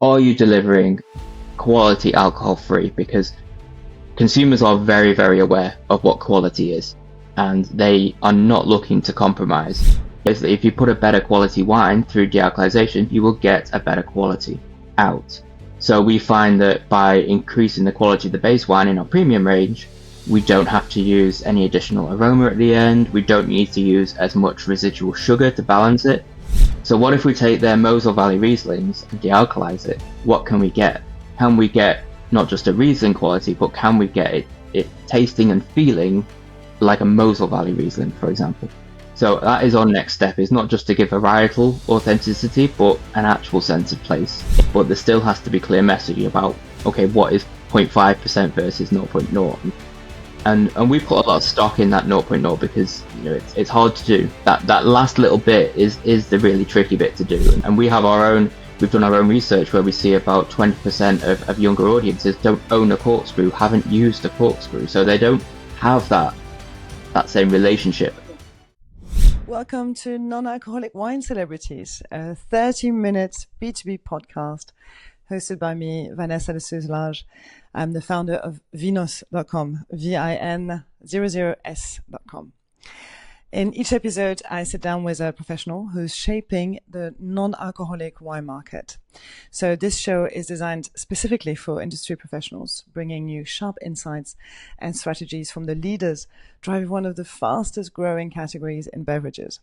are you delivering quality alcohol free? Because consumers are very, very aware of what quality is, and they are not looking to compromise. If you put a better quality wine through dealcoholization, you will get a better quality out. So we find that by increasing the quality of the base wine in our premium range, we don't have to use any additional aroma at the end. We don't need to use as much residual sugar to balance it. So what if we take their Mosel Valley Rieslings and dealcoholize it? What can we get? Can we get not just a Riesling quality, but can we get it tasting and feeling like a Mosel Valley Riesling, for example? So that is our next step, is not just to give varietal authenticity, but an actual sense of place. But there still has to be clear messaging about, okay, what is 0.5% versus 0.0? And we put a lot of stock in that 0.0 because it's hard to do. That last little bit is the really tricky bit to do. And we've done our own research where we see about 20% of younger audiences don't own a corkscrew, haven't used a corkscrew, so they don't have that same relationship. Welcome to Non-Alcoholic Wine Celebrities, a 30-minute B2B podcast hosted by me, Vanessa de Souza Lage. I'm the founder of vinos.com, VIN00s.com. In each episode, I sit down with a professional who's shaping the non-alcoholic wine market. So this show is designed specifically for industry professionals, bringing you sharp insights and strategies from the leaders driving one of the fastest growing categories in beverages.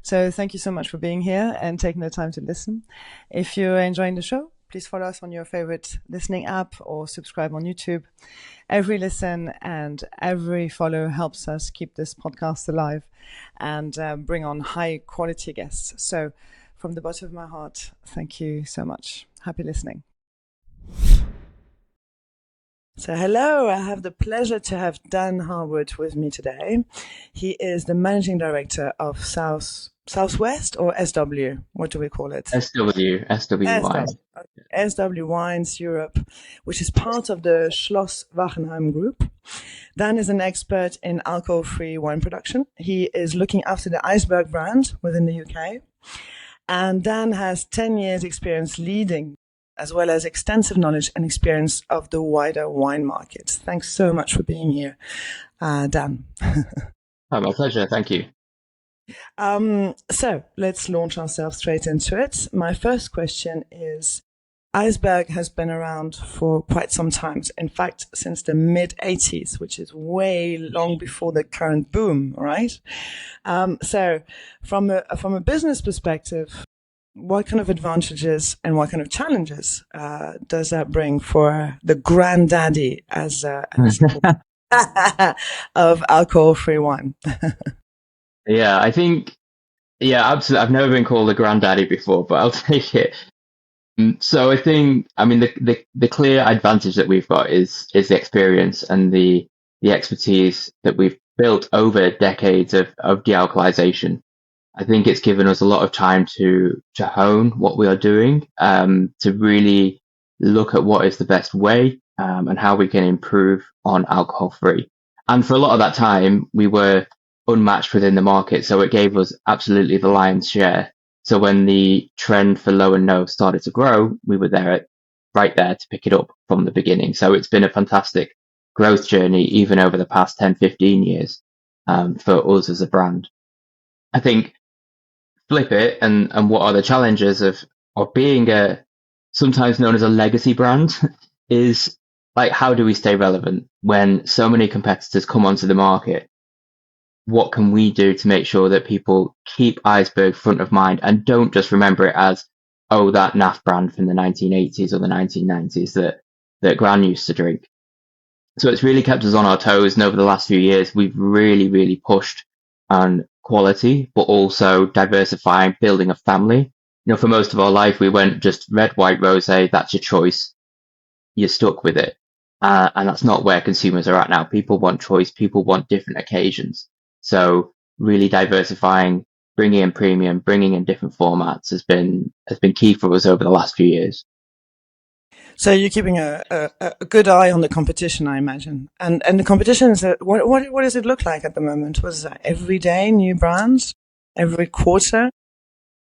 So thank you so much for being here and taking the time to listen. If you're enjoying the show, please follow us on your favorite listening app or subscribe on YouTube. Every listen and every follow helps us keep this podcast alive and bring on high quality guests. So from the bottom of my heart, thank you so much. Happy listening. So hello, I have the pleasure to have Dan Harwood with me today. He is the managing director of Southwest or SW? What do we call it? SW Wines. SW Wines Europe, which is part of the Schloss Wachenheim Group. Dan is an expert in alcohol-free wine production. He is looking after the Eisberg brand within the UK. And Dan has 10 years experience leading, as well as extensive knowledge and experience of the wider wine market. Thanks so much for being here, Dan. My pleasure. Thank you. So let's launch ourselves straight into it. My first question is, Eisberg has been around for quite some time. In fact, since the mid-80s, which is way long before the current boom, right? So from a business perspective, what kind of advantages and what kind of challenges does that bring for the granddaddy as of alcohol-free wine? Yeah, I think, absolutely. I've never been called a granddaddy before, but I'll take it. So I think, the clear advantage that we've got is the experience and the expertise that we've built over decades of dealcoholization. I think it's given us a lot of time to hone what we are doing, to really look at what is the best way, and how we can improve on alcohol free. And for a lot of that time, we were unmatched within the market, so it gave us absolutely the lion's share. So when the trend for low and no started to grow, we were right there to pick it up from the beginning. So it's been a fantastic growth journey, even over the past 10, 15 years, for us as a brand. I think flip it and what are the challenges of being sometimes known as a legacy brand is like, how do we stay relevant when so many competitors come onto the market? What can we do to make sure that people keep Eisberg front of mind and don't just remember it as, oh, that naff brand from the 1980s or the 1990s that Gran used to drink? So it's really kept us on our toes. And over the last few years, we've really, really pushed on quality, but also diversifying, building a family. For most of our life, we went just red, white, rosé. That's your choice. You're stuck with it. And that's not where consumers are at now. People want choice. People want different occasions. So really diversifying, bringing in premium, bringing in different formats has been key for us over the last few years. So you're keeping a good eye on the competition, I imagine. And the competition is what does it look like at the moment? What is that? Every day new brands? Every quarter?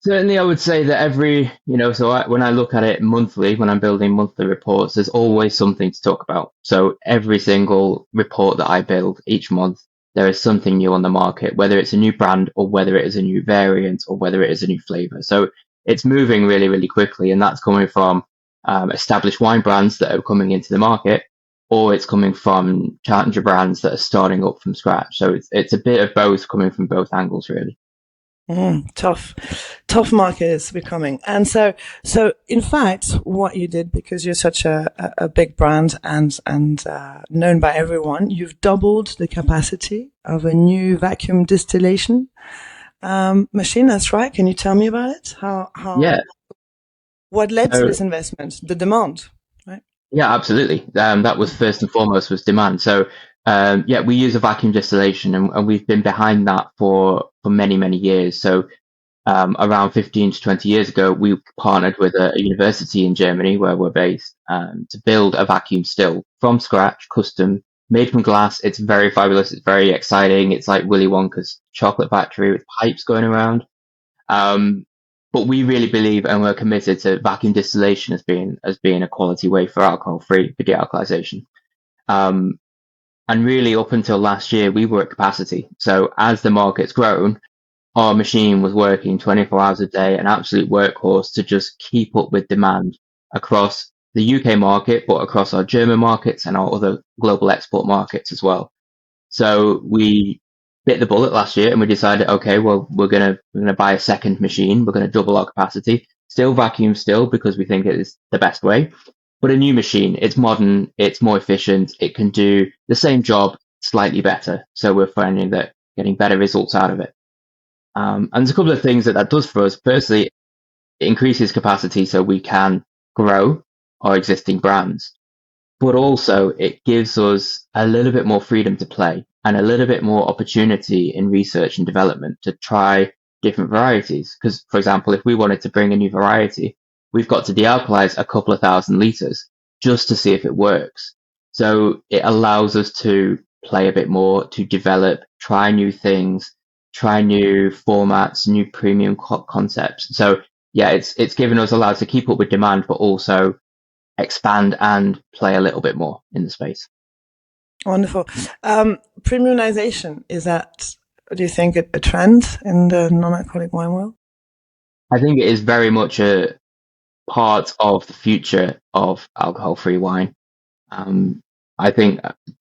Certainly, I would say that when I look at it monthly, when I'm building monthly reports, there's always something to talk about. So every single report that I build each month, there is something new on the market, whether it's a new brand or whether it is a new variant or whether it is a new flavor. So it's moving really, really quickly, and that's coming from established wine brands that are coming into the market, or it's coming from challenger brands that are starting up from scratch. So it's a bit of both coming from both angles, really. Tough market is becoming. And so in fact, what you did, because you're such a big brand and known by everyone, you've doubled the capacity of a new vacuum distillation machine. That's right. Can you tell me about it? Yeah. What led to So this investment? The demand, right? Yeah, absolutely. That was first and foremost was demand. So yeah, we use a vacuum distillation, and we've been behind that for many many years. So around 15 to 20 years ago, we partnered with a university in Germany where we're based to build a vacuum still from scratch, custom, made from glass. It's very fabulous. It's very exciting. It's like Willy Wonka's chocolate factory with pipes going around. Um, but we really believe and we're committed to vacuum distillation as being a quality way for alcohol-free for dealcoholization. Um, and really, up until last year, we were at capacity. So as the market's grown, our machine was working 24 hours a day, an absolute workhorse to just keep up with demand across the UK market, but across our German markets and our other global export markets as well. So we bit the bullet last year and we decided, okay, well, we're gonna buy a second machine. We're gonna double our capacity, still vacuum still because we think it is the best way, but a new machine. It's modern, it's more efficient, it can do the same job slightly better. So we're finding that getting better results out of it. And there's a couple of things that does for us. Firstly, it increases capacity so we can grow our existing brands, but also it gives us a little bit more freedom to play and a little bit more opportunity in research and development to try different varieties. Because, for example, if we wanted to bring a new variety, we've got to dealcoholize a couple of thousand liters just to see if it works. So it allows us to play a bit more, to develop, try new things, try new formats, new premium concepts. So yeah, it's given us allowed to keep up with demand, but also expand and play a little bit more in the space. Wonderful. Premiumization, is that, do you think, a trend in the non-alcoholic wine world? I think it is very much a part of the future of alcohol-free wine. Um, I think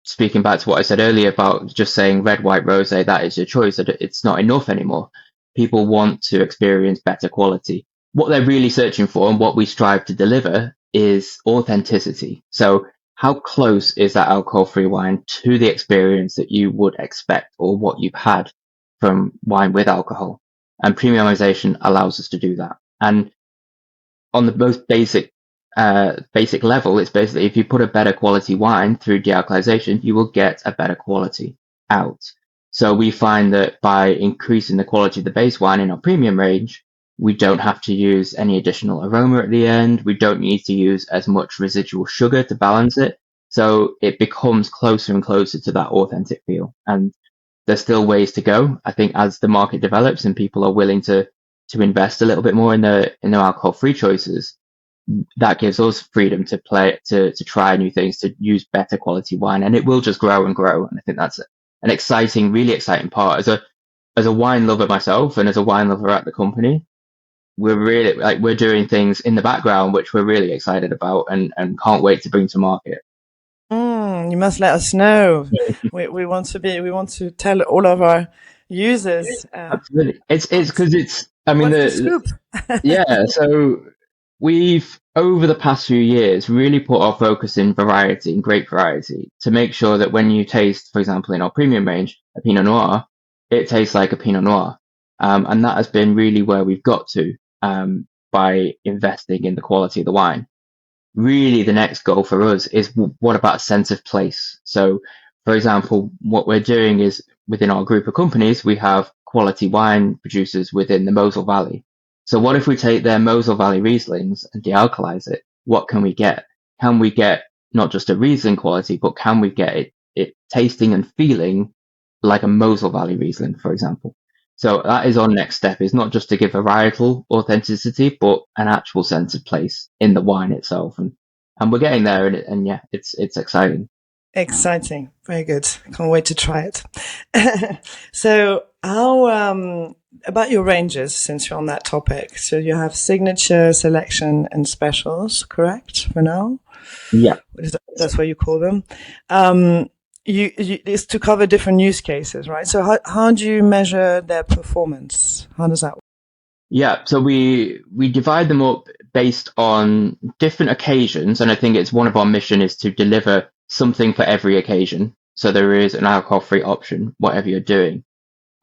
speaking back to what I said earlier about just saying red, white, rosé, that is your choice. It's not enough anymore. People want to experience better quality. What they're really searching for and what we strive to deliver is authenticity. So how close is that alcohol-free wine to the experience that you would expect or what you've had from wine with alcohol? And premiumization allows us to do that. And on the most basic level, it's basically if you put a better quality wine through dealcoholization, you will get a better quality out. So we find that by increasing the quality of the base wine in our premium range, we don't have to use any additional aroma at the end. We don't need to use as much residual sugar to balance it. So it becomes closer and closer to that authentic feel. And there's still ways to go. I think as the market develops and people are willing to invest a little bit more in their alcohol free choices, that gives us freedom to play to try new things, to use better quality wine, and it will just grow and grow. And I think that's an exciting, really exciting part. As a wine lover myself, and as a wine lover at the company, we're doing things in the background which we're really excited about and can't wait to bring to market. You must let us know. We want to tell all of our users, Absolutely, it's because it's. I mean, what's the scoop. yeah. So we've over the past few years really put our focus in variety, in great variety, to make sure that when you taste, for example, in our premium range, a Pinot Noir, it tastes like a Pinot Noir, and that has been really where we've got to by investing in the quality of the wine. Really, the next goal for us is what about a sense of place? So, for example, what we're doing is within our group of companies, we have quality wine producers within the Mosel Valley. So, what if we take their Mosel Valley Rieslings and dealcoholize it? What can we get? Can we get not just a Riesling quality, but can we get it tasting and feeling like a Mosel Valley Riesling, for example? So that is our next step, is not just to give varietal authenticity, but an actual sense of place in the wine itself. And we're getting there, and yeah, it's exciting. Exciting. Very good. Can't wait to try it. So how, about your ranges, since you're on that topic? So you have signature, selection, and specials, correct, for now? Yeah. That's what you call them. It's to cover different use cases, right? So how do you measure their performance? How does that work? Yeah, so we divide them up based on different occasions, and I think it's one of our mission is to deliver something for every occasion. So there is an alcohol-free option, whatever you're doing,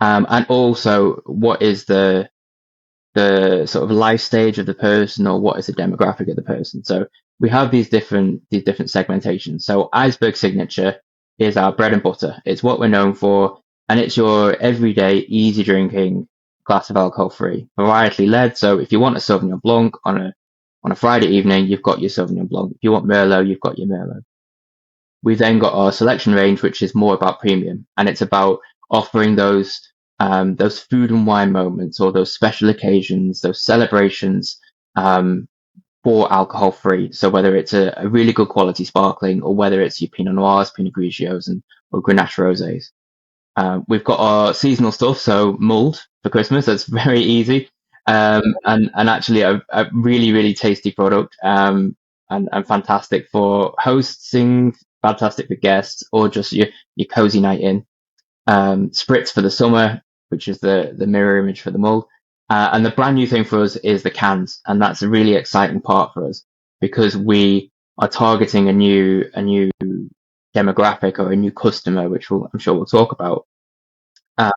and also what is the sort of life stage of the person, or what is the demographic of the person. So we have these different segmentations. So Eisberg Signature is our bread and butter. It's what we're known for, and it's your everyday easy drinking glass of alcohol free, varietally led. So if you want a Sauvignon Blanc on a Friday evening, you've got your Sauvignon Blanc. If you want Merlot, you've got your Merlot. We've then got our selection range, which is more about premium, and it's about offering those food and wine moments, or those special occasions, those celebrations, for alcohol free. So whether it's a really good quality sparkling, or whether it's your Pinot Noirs, Pinot Grigios, or Grenache Rosés. We've got our seasonal stuff, so mulled for Christmas. That's very easy, and actually a really really tasty product, and fantastic for hosting, fantastic for guests, or just your cozy night in. Spritz for the summer, which is the mirror image for the mull. And the brand new thing for us is the cans, and that's a really exciting part for us, because we are targeting a new demographic, or a new customer, which I'm sure we'll talk about. Uh,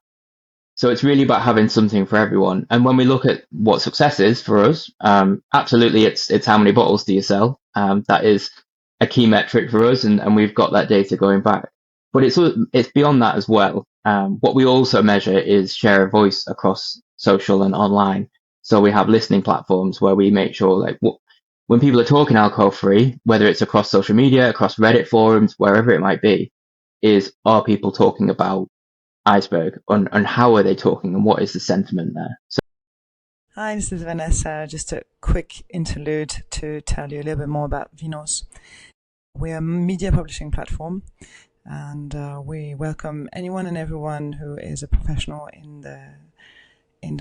so it's really about having something for everyone. And when we look at what success is for us, absolutely, it's how many bottles do you sell? That is a key metric for us, and we've got that data going back. But it's beyond that as well. What we also measure is share of voice across social and online. So we have listening platforms where we make sure, like, when people are talking alcohol free, whether it's across social media, across Reddit forums, wherever it might be, are people talking about Eisberg, and how are they talking, and what is the sentiment there? So, Hi, this is Vanessa. Just a quick interlude to tell you a little bit more about Vinos. We're a media publishing platform, and we welcome anyone and everyone who is a professional in the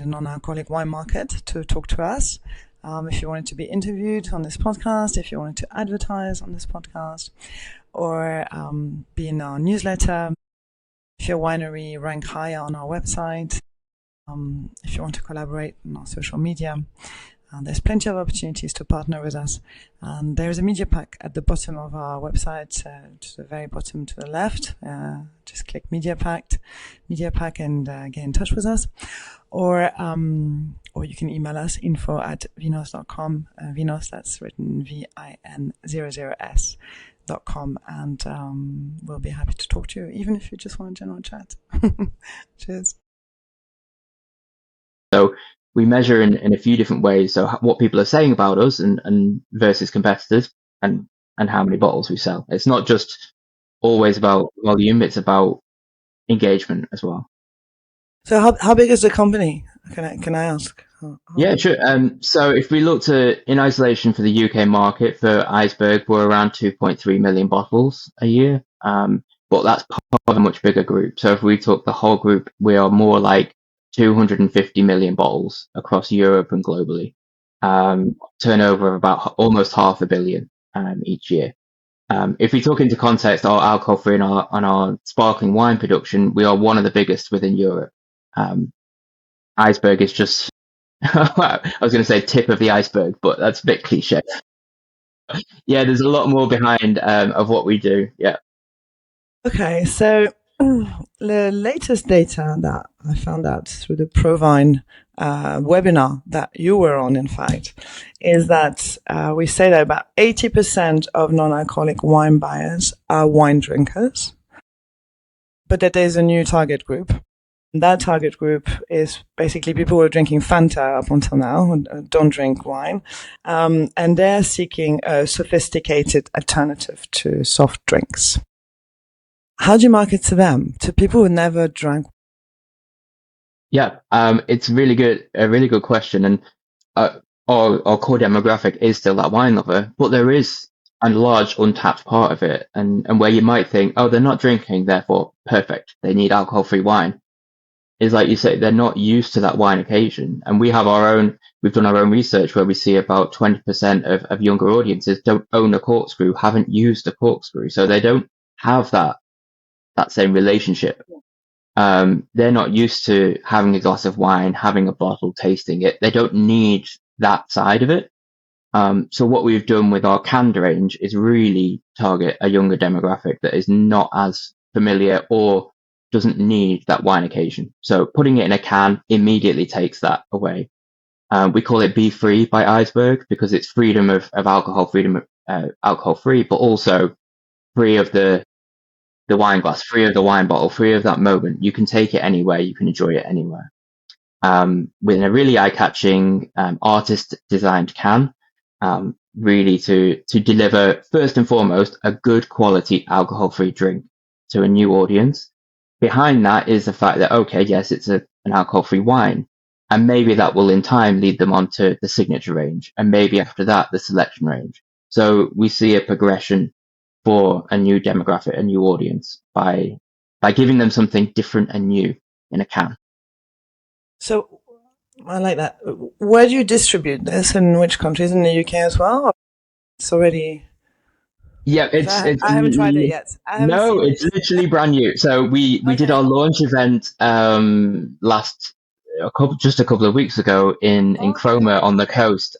non-alcoholic wine market to talk to us. If you wanted to be interviewed on this podcast, if you wanted to advertise on this podcast, or be in our newsletter, if your winery rank higher on our website, if you want to collaborate on our social media, there's plenty of opportunities to partner with us. And there's a media pack at the bottom of our website, to the very bottom to the left. Just click media pack, and get in touch with us. Or you can email us info@vinos.com. Vinos, that's written VIN00S.com, and we'll be happy to talk to you, even if you just want a general chat. Cheers. so we measure in a few different ways. So what people are saying about us, and versus competitors, and how many bottles we sell. It's not just always about volume; it's about engagement as well. So how big is the company? Can I ask? How Yeah, big? sure. So if we looked at in isolation for the UK market for Eisberg, we're around 2.3 million bottles a year. But that's part of a much bigger group. So if we took the whole group, we are more like 250 million bottles across Europe and globally. Turnover of about almost 500 million each year. If we talk into context, our alcohol free on our sparkling wine production, we are one of the biggest within Europe. Iceberg is just, I was going to say tip of the iceberg, but that's a bit cliche. Yeah, there's a lot more behind of what we do. Yeah. Okay, so the latest data that I found out through the Provine webinar that you were on, in fact, is that we say that about 80% of non-alcoholic wine buyers are wine drinkers, but that there's a new target group. That target group is basically people who are drinking Fanta up until now, who don't drink wine, and they're seeking a sophisticated alternative to soft drinks. How do you market to them? To people who never drank Yeah, it's a really good question, and our core demographic is still that wine lover, but there is a large untapped part of it, and where you might think, oh, they're not drinking, therefore perfect, they need alcohol-free wine. Is like you say, they're not used to that wine occasion, and we've done our own research where we see about 20% of younger audiences don't own a corkscrew, haven't used a corkscrew, so they don't have that same relationship. They're not used to having a glass of wine, having a bottle, tasting it. They don't need that side of it. So what we've done with our canned range is really target a younger demographic that is not as familiar or doesn't need that wine occasion. So putting it in a can immediately takes that away. We call it Be Free by Eisberg because it's freedom of alcohol, freedom of alcohol free, but also free of the wine glass, free of the wine bottle, free of that moment. You can take it anywhere, you can enjoy it anywhere. With a really eye-catching artist-designed can, really to deliver first and foremost a good quality alcohol-free drink to a new audience. Behind that is the fact that okay, yes, it's an alcohol-free wine, and maybe that will in time lead them on to the signature range, and maybe after that the selection range. So we see a progression for a new demographic, a new audience by giving them something different and new in a can. So I like that. Where do you distribute this? In which countries? In the UK as well? Or it's already. Yeah, 'Cause I haven't tried it yet. I haven't no, seen it's it. literally brand new. So we did Okay. our launch event last just a couple of weeks ago in Cromer Okay. on the coast.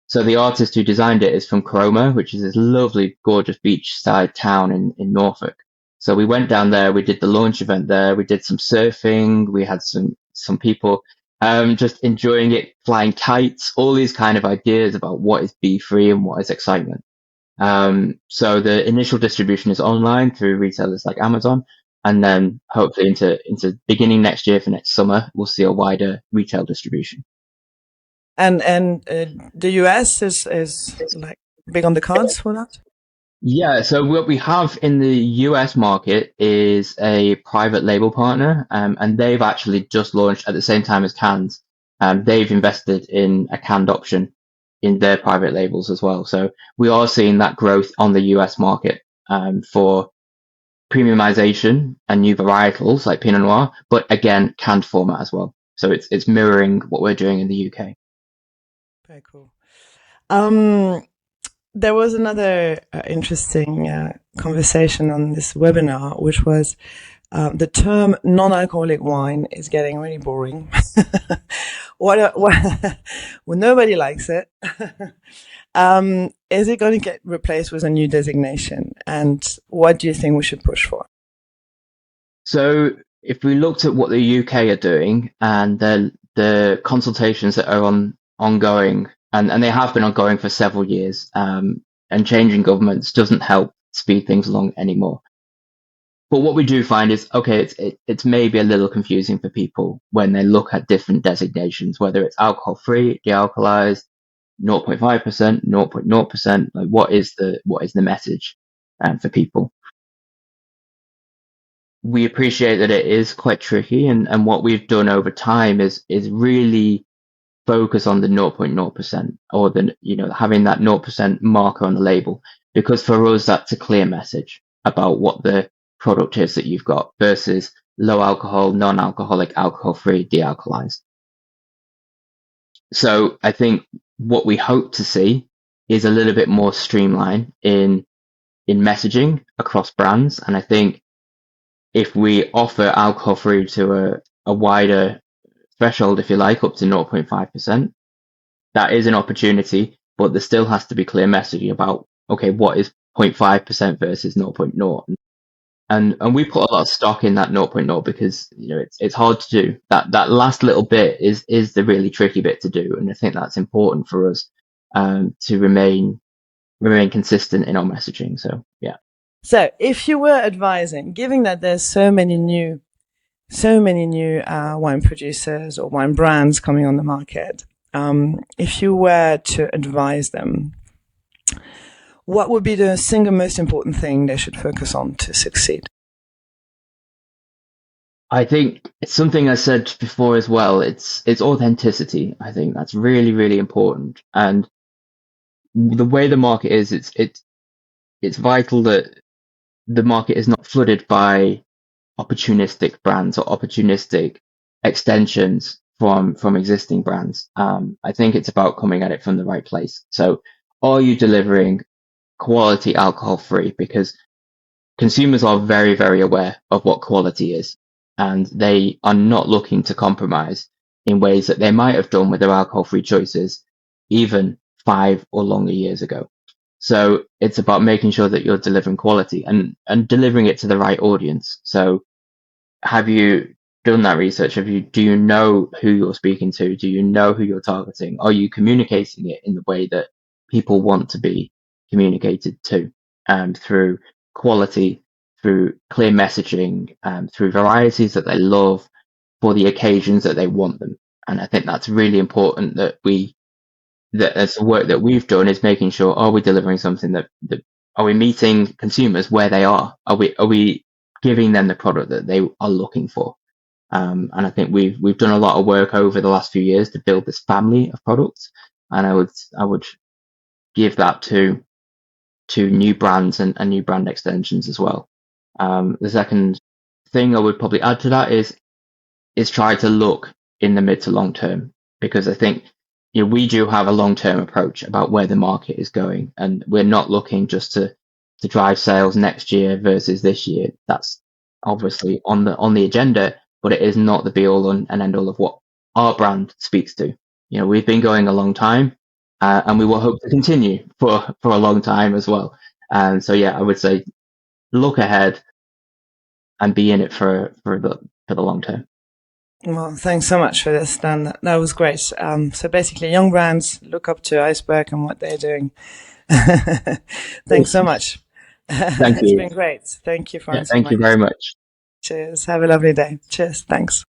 So the artist who designed it is from Cromer, which is this lovely, gorgeous beachside town in Norfolk. So we went down there, we did the launch event there, we did some surfing, we had some people just enjoying it, flying kites, all these kind of ideas about what is bee free and what is excitement. So the initial distribution is online through retailers like Amazon, and then hopefully into beginning next year for next summer, we'll see a wider retail distribution. And the US is like big on the cards for that. Yeah, so what we have in the US market is a private label partner, and they've actually just launched at the same time as cans. They've invested in a canned option in their private labels as well. So we are seeing that growth on the US market for premiumization and new varietals like Pinot Noir, but again, canned format as well. So it's mirroring what we're doing in the UK. Very cool. Um, there was another interesting conversation on this webinar, which was the term non-alcoholic wine is getting really boring. Well, nobody likes it. Is it going to get replaced with a new designation? And what do you think we should push for? So if we looked at what the UK are doing and the consultations that are ongoing, and they have been ongoing for several years, and changing governments doesn't help speed things along anymore. But what we do find is, okay, it's maybe a little confusing for people when they look at different designations, whether it's alcohol free, dealcoholized, 0.5%, 0.0%, like what is the message for people? We appreciate that it is quite tricky, and what we've done over time is really focus on the 0.0% or having that 0% marker on the label, because for us that's a clear message about what the product is that you've got versus low alcohol, non-alcoholic, alcohol free, de-alcoholized. So I think what we hope to see is a little bit more streamline in messaging across brands, and I think if we offer alcohol free to a wider threshold, if you like, up to 0.5%, that is an opportunity, but there still has to be clear messaging about, okay, what is 0.5% versus 0.0. And we put a lot of stock in that 0.0 because, it's hard to do. That last little bit is the really tricky bit to do. And I think that's important for us, to remain consistent in our messaging. So, yeah. So, if you were advising, given that there's so many new wine producers or wine brands coming on the market, if you were to advise them, what would be the single most important thing they should focus on to succeed? I think it's something I said before as well. It's authenticity. I think that's really, really important. And the way the market is, it's vital that the market is not flooded by opportunistic brands or opportunistic extensions from existing brands. I think it's about coming at it from the right place. So, are you delivering quality alcohol free? Because consumers are very, very aware of what quality is, and they are not looking to compromise in ways that they might have done with their alcohol free choices even 5 or longer years ago. So it's about making sure that you're delivering quality and delivering it to the right audience. So have you done that research? Do you know who you're speaking to? Do you know who you're targeting? Are you communicating it in the way that people want to be communicated to? Through quality, through clear messaging, through varieties that they love for the occasions that they want them. And I think that's really important that as the work that we've done is making sure, are we delivering something that are we meeting consumers where they are? Are we giving them the product that they are looking for? And I think we've done a lot of work over the last few years to build this family of products, and I would give that to new brands and new brand extensions as well. The second thing I would probably add to that is try to look in the mid to long term, because I think we do have a long term approach about where the market is going, and we're not looking just to drive sales next year versus this year. That's obviously on the agenda, but it is not the be all and end all of what our brand speaks to. We've been going a long time, and we will hope to continue for a long time as well. And so yeah, I would say look ahead and be in it for the long term. Well, thanks so much for this, Dan. That was great. So basically, young brands look up to Eisberg and what they're doing. Thanks so much. Thank It's you. been great. Thank you for Yeah, answering thank my you very question. much. Cheers. Have a lovely day. Cheers. Thanks.